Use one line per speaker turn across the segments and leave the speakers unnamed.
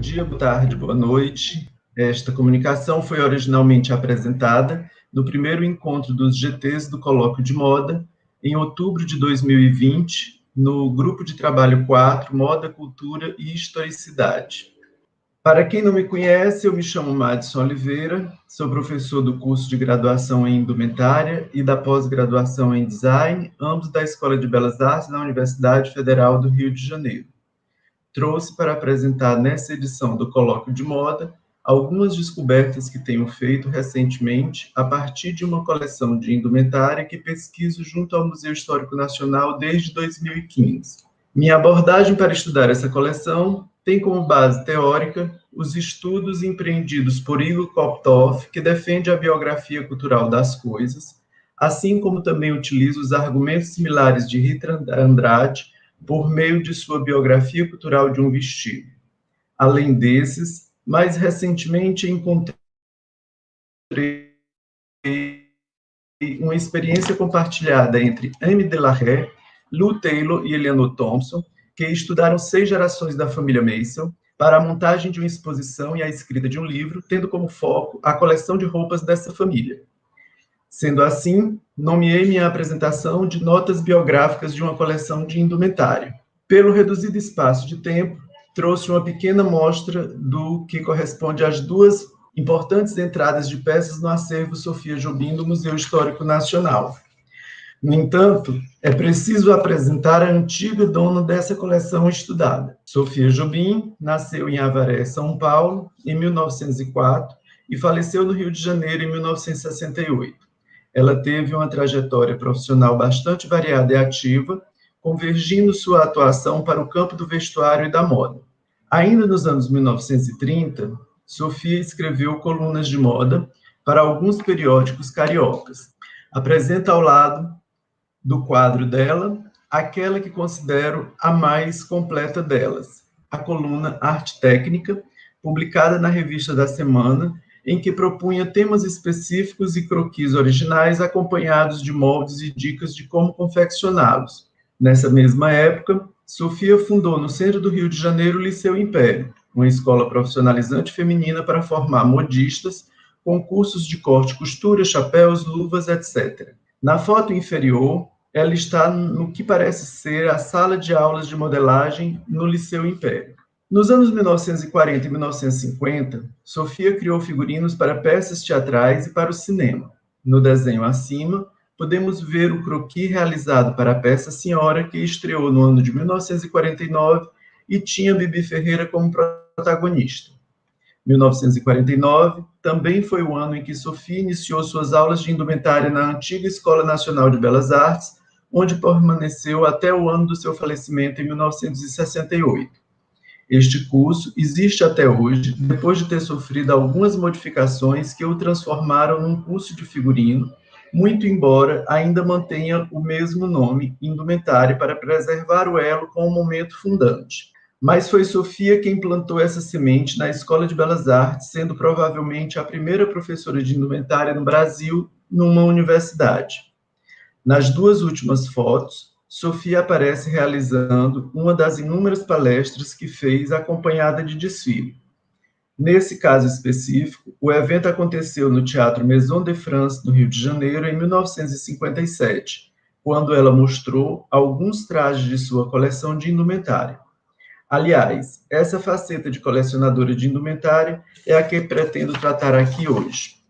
dia, boa tarde, boa noite. Esta comunicação foi originalmente apresentada no primeiro encontro dos GTs do Colóquio de Moda, em outubro de 2020, no Grupo de Trabalho 4, Moda, Cultura e Historicidade. Para quem não me conhece, eu me chamo Madison Oliveira, sou professor do curso de graduação em Indumentária e da pós-graduação em Design, ambos da Escola de Belas Artes da Universidade Federal do Rio de Janeiro. Trouxe para apresentar nessa edição do Colóquio de Moda algumas descobertas que tenho feito recentemente a partir de uma coleção de indumentária que pesquiso junto ao Museu Histórico Nacional desde 2015. Minha abordagem para estudar essa coleção tem como base teórica os estudos empreendidos por Igor Koptov, que defende a biografia cultural das coisas, assim como também utiliza os argumentos similares de Rita Andrade por meio de sua biografia cultural de um vestido. Além desses, mais recentemente encontrei uma experiência compartilhada entre Amy Delahaye, Lou Taylor e Eleanor Thompson, que estudaram 6 gerações da família Mason para a montagem de uma exposição e a escrita de um livro, tendo como foco a coleção de roupas dessa família. Sendo assim, nomeei minha apresentação de notas biográficas de uma coleção de indumentário. Pelo reduzido espaço de tempo, trouxe uma pequena amostra do que corresponde às 2 importantes entradas de peças no acervo Sofia Jobim do Museu Histórico Nacional. No entanto, é preciso apresentar a antiga dona dessa coleção estudada. Sofia Jobim nasceu em Avaré, São Paulo, em 1904 e faleceu no Rio de Janeiro em 1968. Ela teve uma trajetória profissional bastante variada e ativa, convergindo sua atuação para o campo do vestuário e da moda. Ainda nos anos 1930, Sofia escreveu colunas de moda para alguns periódicos cariocas. Apresenta ao lado do quadro dela aquela que considero a mais completa delas, a coluna Arte Técnica, publicada na Revista da Semana, em que propunha temas específicos e croquis originais acompanhados de moldes e dicas de como confeccioná-los. Nessa mesma época, Sofia fundou no centro do Rio de Janeiro o Liceu Império, uma escola profissionalizante feminina para formar modistas, com cursos de corte e costura, chapéus, luvas, etc. Na foto inferior, ela está no que parece ser a sala de aulas de modelagem no Liceu Império. Nos anos 1940 e 1950, Sofia criou figurinos para peças teatrais e para o cinema. No desenho acima, podemos ver o croquis realizado para a peça Senhora, que estreou no ano de 1949 e tinha Bibi Ferreira como protagonista. 1949 também foi o ano em que Sofia iniciou suas aulas de indumentária na antiga Escola Nacional de Belas Artes, onde permaneceu até o ano do seu falecimento em 1968. Este curso existe até hoje, depois de ter sofrido algumas modificações que o transformaram num curso de figurino, muito embora ainda mantenha o mesmo nome, indumentária, para preservar o elo com o momento fundante. Mas foi Sofia quem plantou essa semente na Escola de Belas Artes, sendo provavelmente a primeira professora de indumentária no Brasil, numa universidade. Nas 2 últimas fotos, Sofia aparece realizando uma das inúmeras palestras que fez acompanhada de desfile. Nesse caso específico, o evento aconteceu no Teatro Maison de France, no Rio de Janeiro, em 1957, quando ela mostrou alguns trajes de sua coleção de indumentária. Aliás, essa faceta de colecionadora de indumentária é a que pretendo tratar aqui hoje.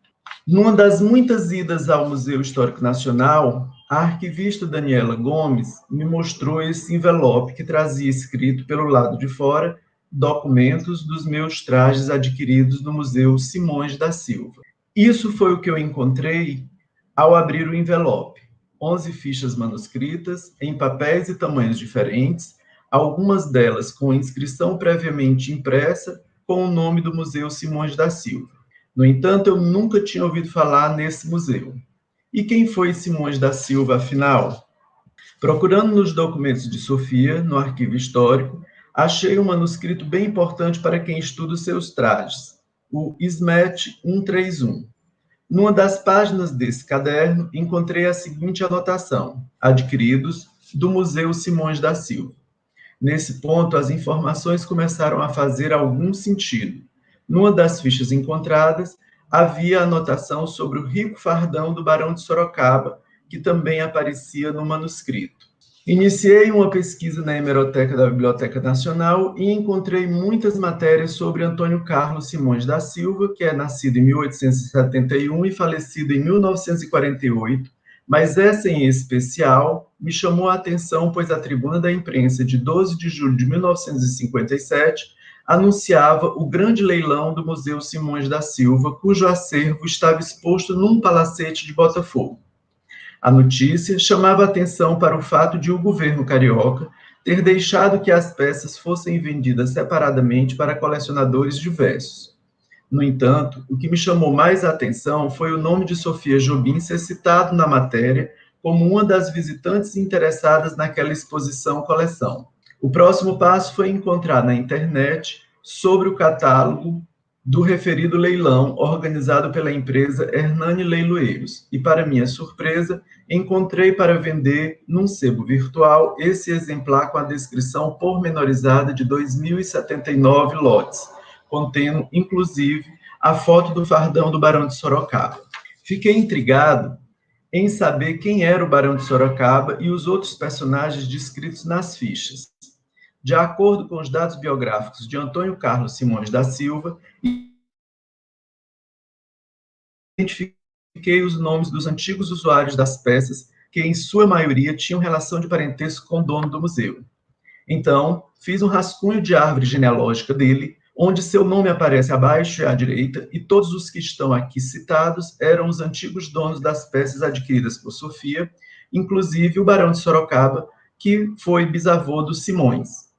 Numa das muitas idas ao Museu Histórico Nacional, a arquivista Daniela Gomes me mostrou esse envelope que trazia escrito pelo lado de fora documentos dos meus trajes adquiridos no Museu Simões da Silva. Isso foi o que eu encontrei ao abrir o envelope. 11 fichas manuscritas, em papéis e tamanhos diferentes, algumas delas com inscrição previamente impressa com o nome do Museu Simões da Silva. No entanto, eu nunca tinha ouvido falar nesse museu. E quem foi Simões da Silva, afinal? Procurando nos documentos de Sofia, no arquivo histórico, achei um manuscrito bem importante para quem estuda os seus trajes, o SMET 131. Numa das páginas desse caderno, encontrei a seguinte anotação: adquiridos do Museu Simões da Silva. Nesse ponto, as informações começaram a fazer algum sentido. Numa das fichas encontradas, havia anotação sobre o rico fardão do Barão de Sorocaba, que também aparecia no manuscrito. Iniciei uma pesquisa na hemeroteca da Biblioteca Nacional e encontrei muitas matérias sobre Antônio Carlos Simões da Silva, que é nascido em 1871 e falecido em 1948, mas essa em especial me chamou a atenção, pois a Tribuna da Imprensa, de 12 de julho de 1957, anunciava o grande leilão do Museu Simões da Silva, cujo acervo estava exposto num palacete de Botafogo. A notícia chamava atenção para o fato de o governo carioca ter deixado que as peças fossem vendidas separadamente para colecionadores diversos. No entanto, o que me chamou mais a atenção foi o nome de Sofia Jobim ser citado na matéria como uma das visitantes interessadas naquela exposição-coleção. O próximo passo foi encontrar na internet sobre o catálogo do referido leilão organizado pela empresa Hernani Leiloeiros e, para minha surpresa, encontrei para vender num sebo virtual esse exemplar com a descrição pormenorizada de 2.079 lotes, contendo, inclusive, a foto do fardão do Barão de Sorocaba. Fiquei intrigado em saber quem era o Barão de Sorocaba e os outros personagens descritos nas fichas. De acordo com os dados biográficos de Antônio Carlos Simões da Silva, identifiquei os nomes dos antigos usuários das peças, que em sua maioria tinham relação de parentesco com o dono do museu. Então, fiz um rascunho de árvore genealógica dele, onde seu nome aparece abaixo e à direita, e todos os que estão aqui citados eram os antigos donos das peças adquiridas por Sofia, inclusive o Barão de Sorocaba, que foi bisavô dos Simões.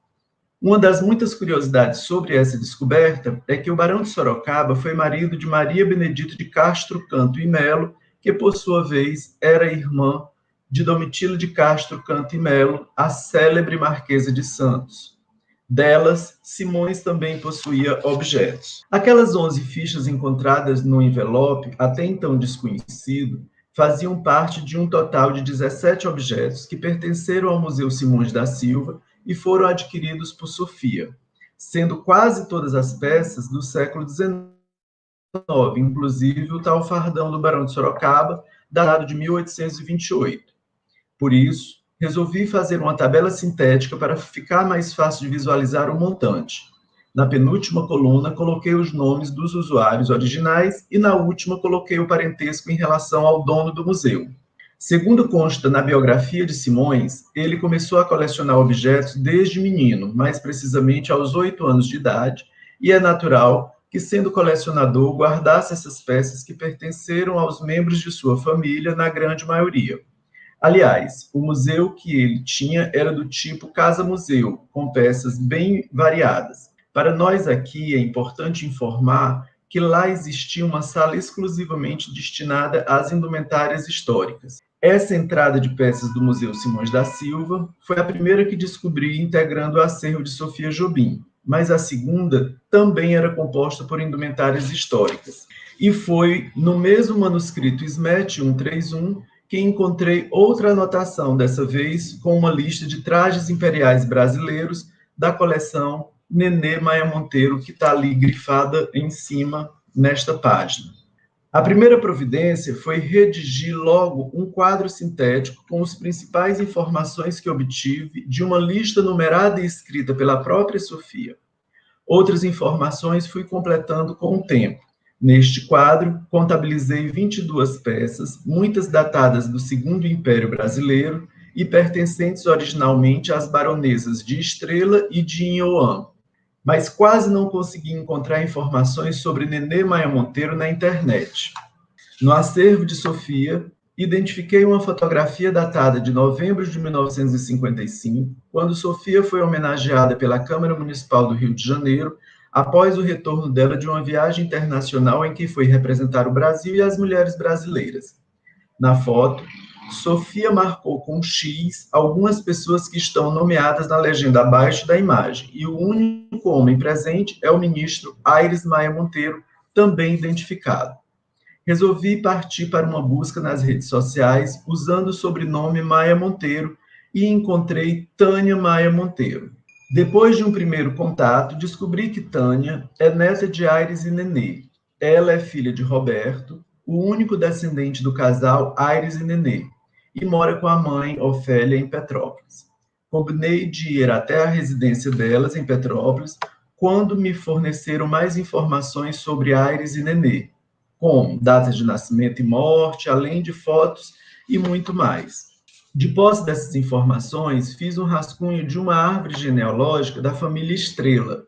Uma das muitas curiosidades sobre essa descoberta é que o Barão de Sorocaba foi marido de Maria Benedita de Castro Canto e Melo, que, por sua vez, era irmã de Domitila de Castro Canto e Melo, a célebre Marquesa de Santos. Delas, Simões também possuía objetos. Aquelas 11 fichas encontradas no envelope, até então desconhecido, faziam parte de um total de 17 objetos que pertenceram ao Museu Simões da Silva e foram adquiridos por Sofia, sendo quase todas as peças do século XIX, inclusive o tal fardão do Barão de Sorocaba, datado de 1828. Por isso, resolvi fazer uma tabela sintética para ficar mais fácil de visualizar o montante. Na penúltima coluna, coloquei os nomes dos usuários originais e na última coloquei o parentesco em relação ao dono do museu. Segundo consta na biografia de Simões, ele começou a colecionar objetos desde menino, mais precisamente aos 8 anos de idade, e é natural que, sendo colecionador, guardasse essas peças que pertenceram aos membros de sua família, na grande maioria. Aliás, o museu que ele tinha era do tipo casa-museu, com peças bem variadas. Para nós aqui, é importante informar que lá existia uma sala exclusivamente destinada às indumentárias históricas. Essa entrada de peças do Museu Simões da Silva foi a primeira que descobri integrando o acervo de Sofia Jobim, mas a segunda também era composta por indumentárias históricas. E foi no mesmo manuscrito SMET 131 que encontrei outra anotação, dessa vez com uma lista de trajes imperiais brasileiros da coleção Nenê Maia Monteiro, que está ali grifada em cima nesta página. A primeira providência foi redigir logo um quadro sintético com as principais informações que obtive de uma lista numerada e escrita pela própria Sofia. Outras informações fui completando com o tempo. Neste quadro, contabilizei 22 peças, muitas datadas do Segundo Império Brasileiro e pertencentes originalmente às baronesas de Estrela e de Inhoã, mas quase não consegui encontrar informações sobre Nenê Maia Monteiro na internet. No acervo de Sofia, identifiquei uma fotografia datada de novembro de 1955, quando Sofia foi homenageada pela Câmara Municipal do Rio de Janeiro, após o retorno dela de uma viagem internacional em que foi representar o Brasil e as mulheres brasileiras. Na foto, Sofia marcou com X algumas pessoas que estão nomeadas na legenda abaixo da imagem, e o único homem presente é o ministro Aires Maia Monteiro, também identificado. Resolvi partir para uma busca nas redes sociais usando o sobrenome Maia Monteiro e encontrei Tânia Maia Monteiro. Depois de um primeiro contato, descobri que Tânia é neta de Aires e Nenê. Ela é filha de Roberto, o único descendente do casal Aires e Nenê, e mora com a mãe, Ofélia, em Petrópolis. Combinei de ir até a residência delas, em Petrópolis, quando me forneceram mais informações sobre Aires e Nenê, como datas de nascimento e morte, além de fotos e muito mais. De posse dessas informações, fiz um rascunho de uma árvore genealógica da família Estrela,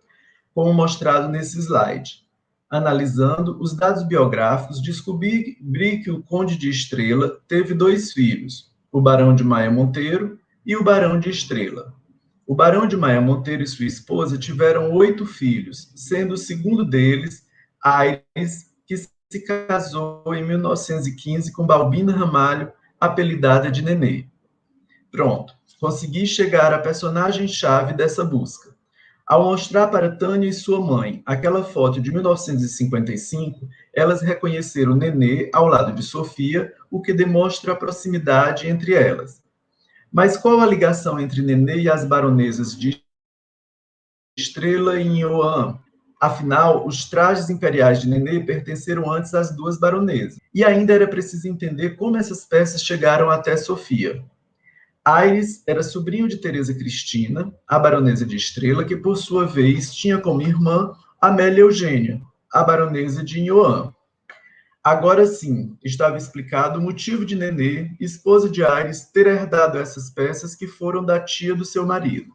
como mostrado nesse slide. Analisando os dados biográficos, descobri que o Conde de Estrela teve 2 filhos, o Barão de Maia Monteiro e o Barão de Estrela. O Barão de Maia Monteiro e sua esposa tiveram 8 filhos, sendo o segundo deles Aires, que se casou em 1915 com Balbina Ramalho, apelidada de Nenê. Pronto, consegui chegar à personagem-chave dessa busca. Ao mostrar para Tânia e sua mãe aquela foto de 1955, elas reconheceram Nenê ao lado de Sofia, o que demonstra a proximidade entre elas. Mas qual a ligação entre Nenê e as baronesas de Estrela e Inhoan? Afinal, os trajes imperiais de Nenê pertenceram antes às 2 baronesas. E ainda era preciso entender como essas peças chegaram até Sofia. Aires era sobrinho de Teresa Cristina, a baronesa de Estrela, que por sua vez tinha como irmã Amélia Eugênia, a baronesa de Inhoan. Agora sim, estava explicado o motivo de Nenê, esposa de Aires, ter herdado essas peças que foram da tia do seu marido.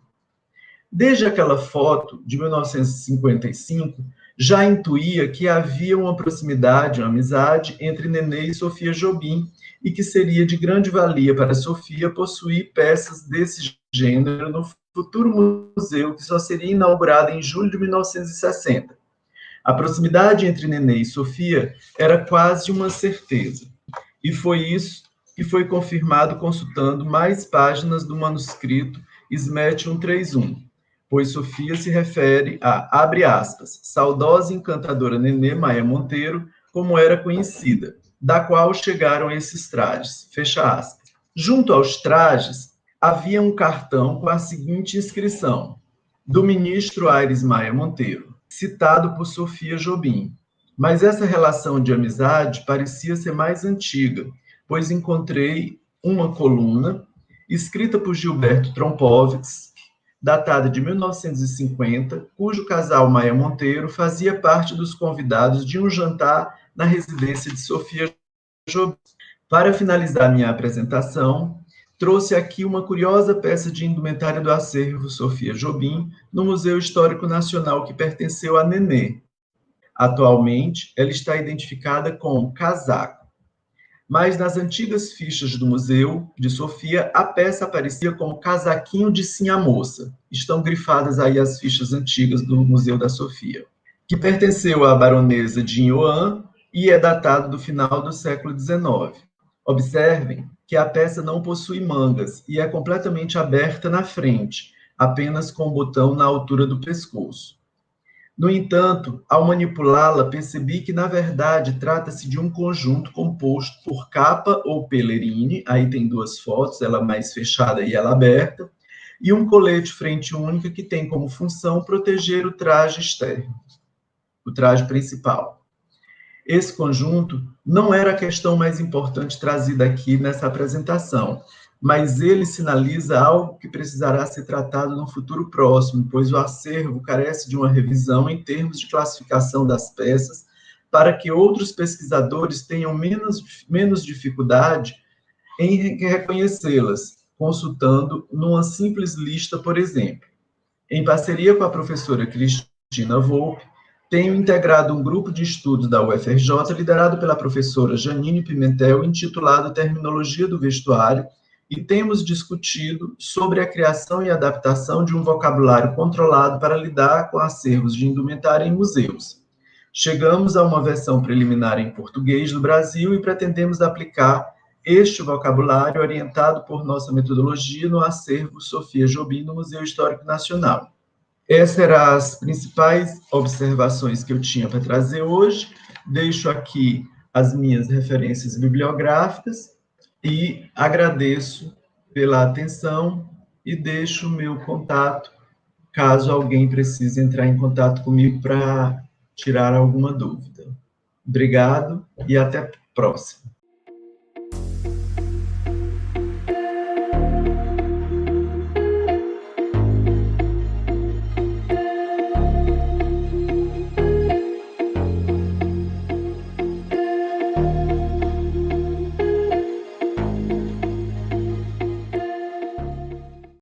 Desde aquela foto de 1955, já intuía que havia uma proximidade, uma amizade entre Nenê e Sofia Jobim, e que seria de grande valia para Sofia possuir peças desse gênero no futuro museu que só seria inaugurado em julho de 1960. A proximidade entre Nenê e Sofia era quase uma certeza, e foi isso que foi confirmado consultando mais páginas do manuscrito SMET 131, pois Sofia se refere a, abre aspas, saudosa e encantadora Nenê Maia Monteiro, como era conhecida, da qual chegaram esses trajes, fecha aspas. Junto aos trajes, havia um cartão com a seguinte inscrição: do ministro Aires Maia Monteiro, citado por Sofia Jobim. Mas essa relação de amizade parecia ser mais antiga, pois encontrei uma coluna escrita por Gilberto Trompovitz, datada de 1950, cujo casal Maia Monteiro fazia parte dos convidados de um jantar na residência de Sofia Jobim. Para finalizar minha apresentação, trouxe aqui uma curiosa peça de indumentária do acervo Sofia Jobim, no Museu Histórico Nacional que pertenceu a Nenê. Atualmente, ela está identificada com casaco. Mas nas antigas fichas do Museu de Sofia, a peça aparecia como casaquinho de Sinha Moça. Estão grifadas aí as fichas antigas do Museu da Sofia, que pertenceu à baronesa de Inhoan e é datado do final do século XIX. Observem que a peça não possui mangas e é completamente aberta na frente, apenas com o botão na altura do pescoço. No entanto, ao manipulá-la, percebi que, na verdade, trata-se de um conjunto composto por capa ou pelerine, aí tem 2 fotos, ela mais fechada e ela aberta, e um colete frente única que tem como função proteger o traje externo, o traje principal. Esse conjunto não era a questão mais importante trazida aqui nessa apresentação, mas ele sinaliza algo que precisará ser tratado no futuro próximo, pois o acervo carece de uma revisão em termos de classificação das peças, para que outros pesquisadores tenham menos dificuldade em reconhecê-las, consultando numa simples lista, por exemplo. Em parceria com a professora Cristina Volpe, tenho integrado um grupo de estudos da UFRJ, liderado pela professora Janine Pimentel, intitulado Terminologia do Vestuário, e temos discutido sobre a criação e adaptação de um vocabulário controlado para lidar com acervos de indumentária em museus. Chegamos a uma versão preliminar em português do Brasil e pretendemos aplicar este vocabulário orientado por nossa metodologia no acervo Sofia Jobim no Museu Histórico Nacional. Essas eram as principais observações que eu tinha para trazer hoje. Deixo aqui as minhas referências bibliográficas e agradeço pela atenção e deixo o meu contato caso alguém precise entrar em contato comigo para tirar alguma dúvida. Obrigado e até a próxima.